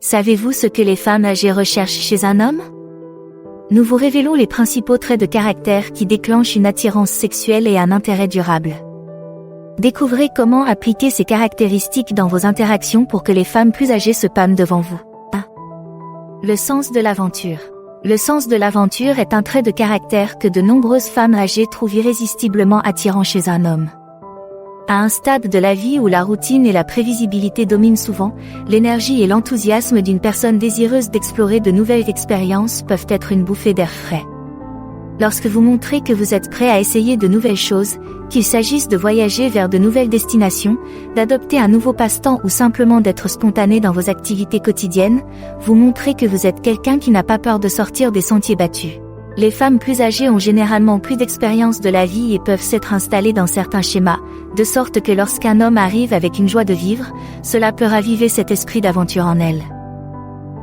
Savez-vous ce que les femmes âgées recherchent chez un homme? Nous vous révélons les principaux traits de caractère qui déclenchent une attirance sexuelle et un intérêt durable. Découvrez comment appliquer ces caractéristiques dans vos interactions pour que les femmes plus âgées se pâment devant vous. 1. Le sens de l'aventure. Le sens de l'aventure est un trait de caractère que de nombreuses femmes âgées trouvent irrésistiblement attirant chez un homme. À un stade de la vie où la routine et la prévisibilité dominent souvent, l'énergie et l'enthousiasme d'une personne désireuse d'explorer de nouvelles expériences peuvent être une bouffée d'air frais. Lorsque vous montrez que vous êtes prêt à essayer de nouvelles choses, qu'il s'agisse de voyager vers de nouvelles destinations, d'adopter un nouveau passe-temps ou simplement d'être spontané dans vos activités quotidiennes, vous montrez que vous êtes quelqu'un qui n'a pas peur de sortir des sentiers battus. Les femmes plus âgées ont généralement plus d'expérience de la vie et peuvent s'être installées dans certains schémas, de sorte que lorsqu'un homme arrive avec une joie de vivre, cela peut raviver cet esprit d'aventure en elles.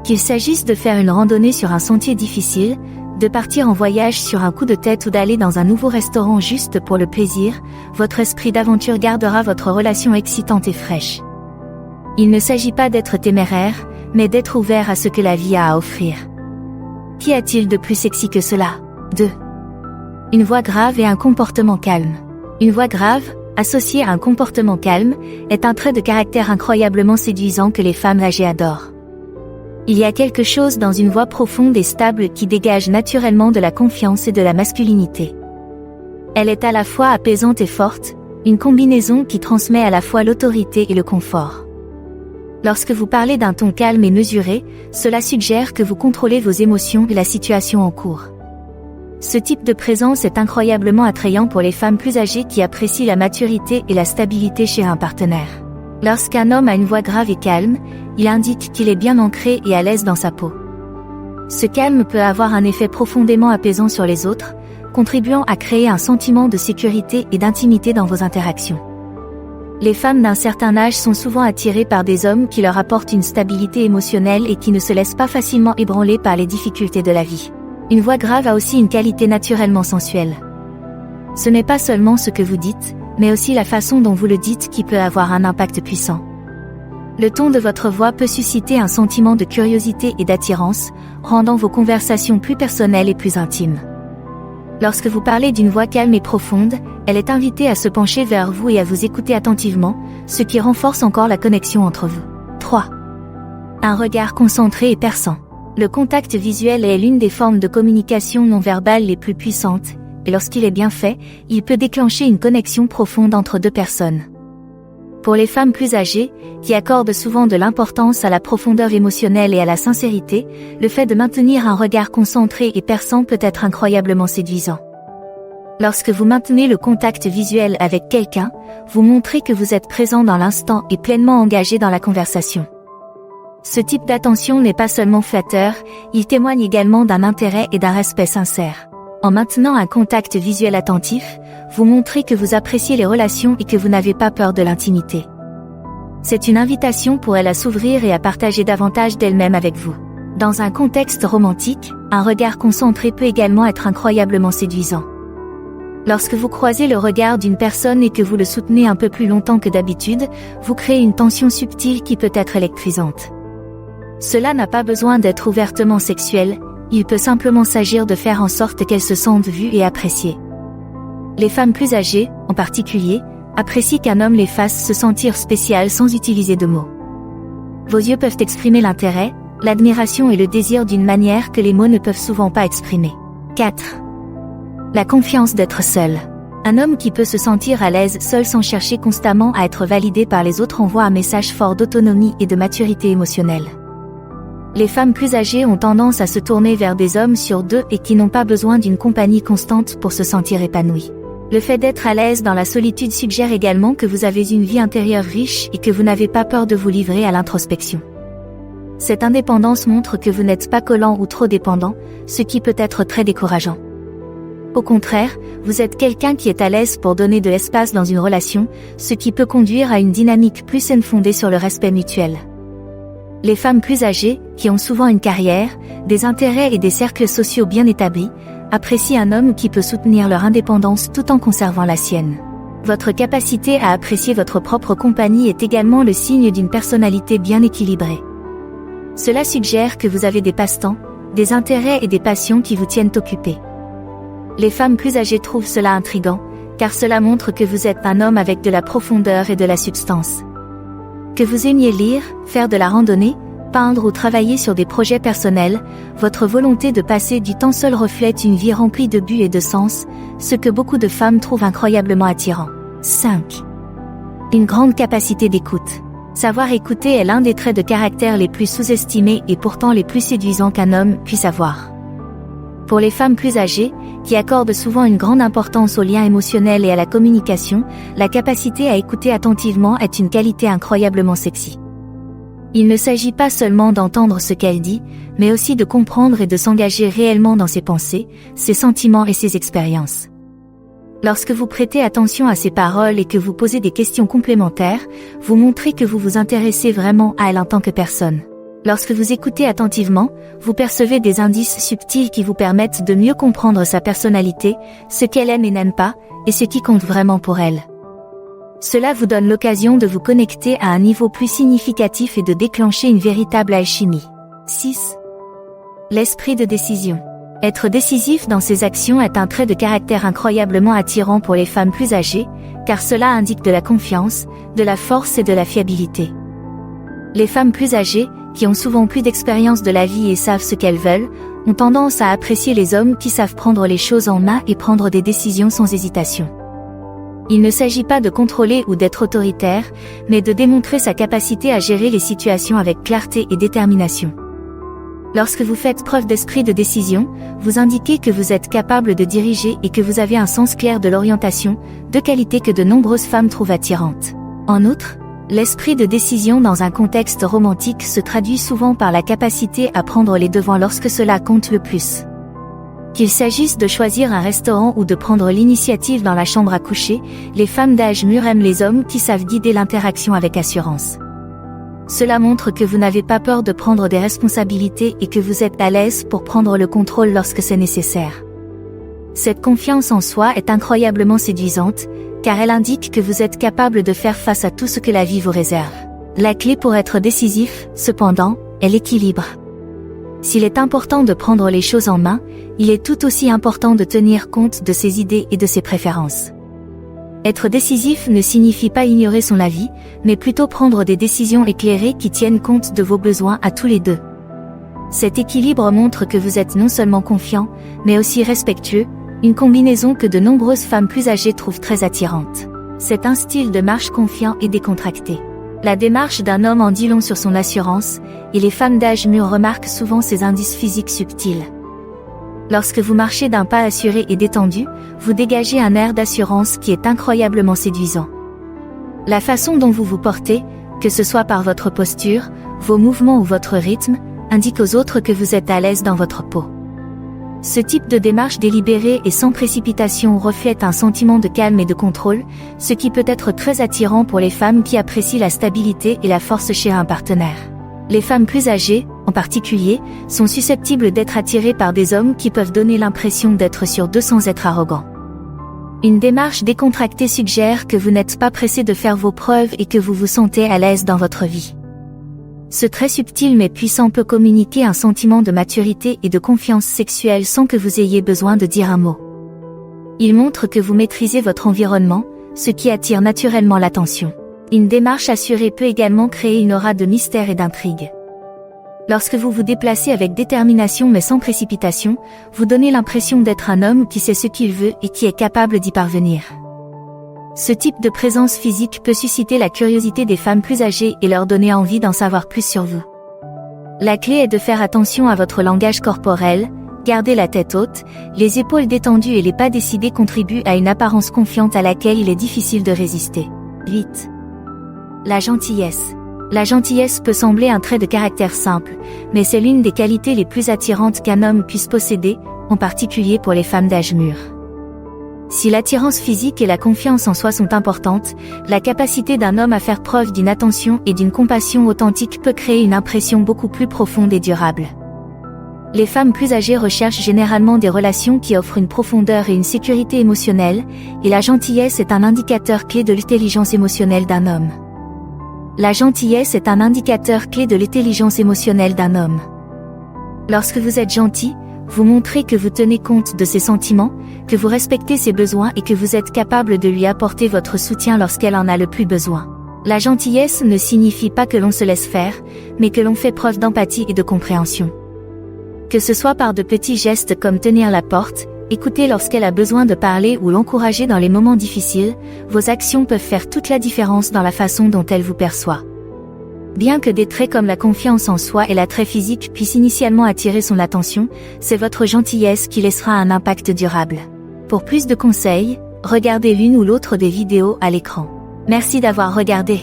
Qu'il s'agisse de faire une randonnée sur un sentier difficile, de partir en voyage sur un coup de tête ou d'aller dans un nouveau restaurant juste pour le plaisir, votre esprit d'aventure gardera votre relation excitante et fraîche. Il ne s'agit pas d'être téméraire, mais d'être ouvert à ce que la vie a à offrir. Qu'y a-t-il de plus sexy que cela? 2. Une voix grave et un comportement calme. Une voix grave, associée à un comportement calme, est un trait de caractère incroyablement séduisant que les femmes âgées adorent. Il y a quelque chose dans une voix profonde et stable qui dégage naturellement de la confiance et de la masculinité. Elle est à la fois apaisante et forte, une combinaison qui transmet à la fois l'autorité et le confort. Lorsque vous parlez d'un ton calme et mesuré, cela suggère que vous contrôlez vos émotions et la situation en cours. Ce type de présence est incroyablement attrayant pour les femmes plus âgées qui apprécient la maturité et la stabilité chez un partenaire. Lorsqu'un homme a une voix grave et calme, il indique qu'il est bien ancré et à l'aise dans sa peau. Ce calme peut avoir un effet profondément apaisant sur les autres, contribuant à créer un sentiment de sécurité et d'intimité dans vos interactions. Les femmes d'un certain âge sont souvent attirées par des hommes qui leur apportent une stabilité émotionnelle et qui ne se laissent pas facilement ébranler par les difficultés de la vie. Une voix grave a aussi une qualité naturellement sensuelle. Ce n'est pas seulement ce que vous dites, mais aussi la façon dont vous le dites qui peut avoir un impact puissant. Le ton de votre voix peut susciter un sentiment de curiosité et d'attirance, rendant vos conversations plus personnelles et plus intimes. Lorsque vous parlez d'une voix calme et profonde, elle est invitée à se pencher vers vous et à vous écouter attentivement, ce qui renforce encore la connexion entre vous. 3. Un regard concentré et perçant. Le contact visuel est l'une des formes de communication non verbale les plus puissantes, et lorsqu'il est bien fait, il peut déclencher une connexion profonde entre deux personnes. Pour les femmes plus âgées, qui accordent souvent de l'importance à la profondeur émotionnelle et à la sincérité, le fait de maintenir un regard concentré et perçant peut être incroyablement séduisant. Lorsque vous maintenez le contact visuel avec quelqu'un, vous montrez que vous êtes présent dans l'instant et pleinement engagé dans la conversation. Ce type d'attention n'est pas seulement flatteur, il témoigne également d'un intérêt et d'un respect sincère. En maintenant un contact visuel attentif, vous montrez que vous appréciez les relations et que vous n'avez pas peur de l'intimité. C'est une invitation pour elle à s'ouvrir et à partager davantage d'elle-même avec vous. Dans un contexte romantique, un regard concentré peut également être incroyablement séduisant. Lorsque vous croisez le regard d'une personne et que vous le soutenez un peu plus longtemps que d'habitude, vous créez une tension subtile qui peut être électrisante. Cela n'a pas besoin d'être ouvertement sexuel, il peut simplement s'agir de faire en sorte qu'elles se sentent vues et appréciées. Les femmes plus âgées, en particulier, apprécient qu'un homme les fasse se sentir spéciales sans utiliser de mots. Vos yeux peuvent exprimer l'intérêt, l'admiration et le désir d'une manière que les mots ne peuvent souvent pas exprimer. 4. La confiance d'être seul. Un homme qui peut se sentir à l'aise seul sans chercher constamment à être validé par les autres envoie un message fort d'autonomie et de maturité émotionnelle. Les femmes plus âgées ont tendance à se tourner vers des hommes sur deux et qui n'ont pas besoin d'une compagnie constante pour se sentir épanouies. Le fait d'être à l'aise dans la solitude suggère également que vous avez une vie intérieure riche et que vous n'avez pas peur de vous livrer à l'introspection. Cette indépendance montre que vous n'êtes pas collant ou trop dépendant, ce qui peut être très décourageant. Au contraire, vous êtes quelqu'un qui est à l'aise pour donner de l'espace dans une relation, ce qui peut conduire à une dynamique plus saine fondée sur le respect mutuel. Les femmes plus âgées, qui ont souvent une carrière, des intérêts et des cercles sociaux bien établis, apprécient un homme qui peut soutenir leur indépendance tout en conservant la sienne. Votre capacité à apprécier votre propre compagnie est également le signe d'une personnalité bien équilibrée. Cela suggère que vous avez des passe-temps, des intérêts et des passions qui vous tiennent occupés. Les femmes plus âgées trouvent cela intriguant, car cela montre que vous êtes un homme avec de la profondeur et de la substance. Que vous aimiez lire, faire de la randonnée, peindre ou travailler sur des projets personnels, votre volonté de passer du temps seul reflète une vie remplie de but et de sens, ce que beaucoup de femmes trouvent incroyablement attirant. 5. Une grande capacité d'écoute. Savoir écouter est l'un des traits de caractère les plus sous-estimés et pourtant les plus séduisants qu'un homme puisse avoir. Pour les femmes plus âgées, qui accordent souvent une grande importance aux liens émotionnels et à la communication, la capacité à écouter attentivement est une qualité incroyablement sexy. Il ne s'agit pas seulement d'entendre ce qu'elle dit, mais aussi de comprendre et de s'engager réellement dans ses pensées, ses sentiments et ses expériences. Lorsque vous prêtez attention à ses paroles et que vous posez des questions complémentaires, vous montrez que vous vous intéressez vraiment à elle en tant que personne. Lorsque vous écoutez attentivement, vous percevez des indices subtils qui vous permettent de mieux comprendre sa personnalité, ce qu'elle aime et n'aime pas, et ce qui compte vraiment pour elle. Cela vous donne l'occasion de vous connecter à un niveau plus significatif et de déclencher une véritable alchimie. 6. L'esprit de décision. Être décisif dans ses actions est un trait de caractère incroyablement attirant pour les femmes plus âgées, car cela indique de la confiance, de la force et de la fiabilité. Les femmes plus âgées, qui ont souvent plus d'expérience de la vie et savent ce qu'elles veulent, ont tendance à apprécier les hommes qui savent prendre les choses en main et prendre des décisions sans hésitation. Il ne s'agit pas de contrôler ou d'être autoritaire, mais de démontrer sa capacité à gérer les situations avec clarté et détermination. Lorsque vous faites preuve d'esprit de décision, vous indiquez que vous êtes capable de diriger et que vous avez un sens clair de l'orientation, deux qualités que de nombreuses femmes trouvent attirantes. En outre, l'esprit de décision dans un contexte romantique se traduit souvent par la capacité à prendre les devants lorsque cela compte le plus. Qu'il s'agisse de choisir un restaurant ou de prendre l'initiative dans la chambre à coucher, les femmes d'âge mûr aiment les hommes qui savent guider l'interaction avec assurance. Cela montre que vous n'avez pas peur de prendre des responsabilités et que vous êtes à l'aise pour prendre le contrôle lorsque c'est nécessaire. Cette confiance en soi est incroyablement séduisante, car elle indique que vous êtes capable de faire face à tout ce que la vie vous réserve. La clé pour être décisif, cependant, est l'équilibre. S'il est important de prendre les choses en main, il est tout aussi important de tenir compte de ses idées et de ses préférences. Être décisif ne signifie pas ignorer son avis, mais plutôt prendre des décisions éclairées qui tiennent compte de vos besoins à tous les deux. Cet équilibre montre que vous êtes non seulement confiant, mais aussi respectueux, une combinaison que de nombreuses femmes plus âgées trouvent très attirante. C'est un style de marche confiant et décontracté. La démarche d'un homme en dit long sur son assurance, et les femmes d'âge mûr remarquent souvent ces indices physiques subtils. Lorsque vous marchez d'un pas assuré et détendu, vous dégagez un air d'assurance qui est incroyablement séduisant. La façon dont vous vous portez, que ce soit par votre posture, vos mouvements ou votre rythme, indique aux autres que vous êtes à l'aise dans votre peau. Ce type de démarche délibérée et sans précipitation reflète un sentiment de calme et de contrôle, ce qui peut être très attirant pour les femmes qui apprécient la stabilité et la force chez un partenaire. Les femmes plus âgées, en particulier, sont susceptibles d'être attirées par des hommes qui peuvent donner l'impression d'être sûrs d'eux sans être arrogants. Une démarche décontractée suggère que vous n'êtes pas pressé de faire vos preuves et que vous vous sentez à l'aise dans votre vie. Ce trait subtil mais puissant peut communiquer un sentiment de maturité et de confiance sexuelle sans que vous ayez besoin de dire un mot. Il montre que vous maîtrisez votre environnement, ce qui attire naturellement l'attention. Une démarche assurée peut également créer une aura de mystère et d'intrigue. Lorsque vous vous déplacez avec détermination mais sans précipitation, vous donnez l'impression d'être un homme qui sait ce qu'il veut et qui est capable d'y parvenir. Ce type de présence physique peut susciter la curiosité des femmes plus âgées et leur donner envie d'en savoir plus sur vous. La clé est de faire attention à votre langage corporel, garder la tête haute, les épaules détendues et les pas décidés contribuent à une apparence confiante à laquelle il est difficile de résister. 8. La gentillesse. La gentillesse peut sembler un trait de caractère simple, mais c'est l'une des qualités les plus attirantes qu'un homme puisse posséder, en particulier pour les femmes d'âge mûr. Si l'attirance physique et la confiance en soi sont importantes, la capacité d'un homme à faire preuve d'une attention et d'une compassion authentique peut créer une impression beaucoup plus profonde et durable. Les femmes plus âgées recherchent généralement des relations qui offrent une profondeur et une sécurité émotionnelle, et la gentillesse est un indicateur clé de l'intelligence émotionnelle d'un homme. La gentillesse est un indicateur clé de l'intelligence émotionnelle d'un homme. Lorsque vous êtes gentil, vous montrez que vous tenez compte de ses sentiments, que vous respectez ses besoins et que vous êtes capable de lui apporter votre soutien lorsqu'elle en a le plus besoin. La gentillesse ne signifie pas que l'on se laisse faire, mais que l'on fait preuve d'empathie et de compréhension. Que ce soit par de petits gestes comme tenir la porte, écouter lorsqu'elle a besoin de parler ou l'encourager dans les moments difficiles, vos actions peuvent faire toute la différence dans la façon dont elle vous perçoit. Bien que des traits comme la confiance en soi et l'attrait physique puissent initialement attirer son attention, c'est votre gentillesse qui laissera un impact durable. Pour plus de conseils, regardez l'une ou l'autre des vidéos à l'écran. Merci d'avoir regardé.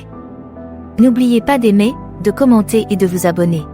N'oubliez pas d'aimer, de commenter et de vous abonner.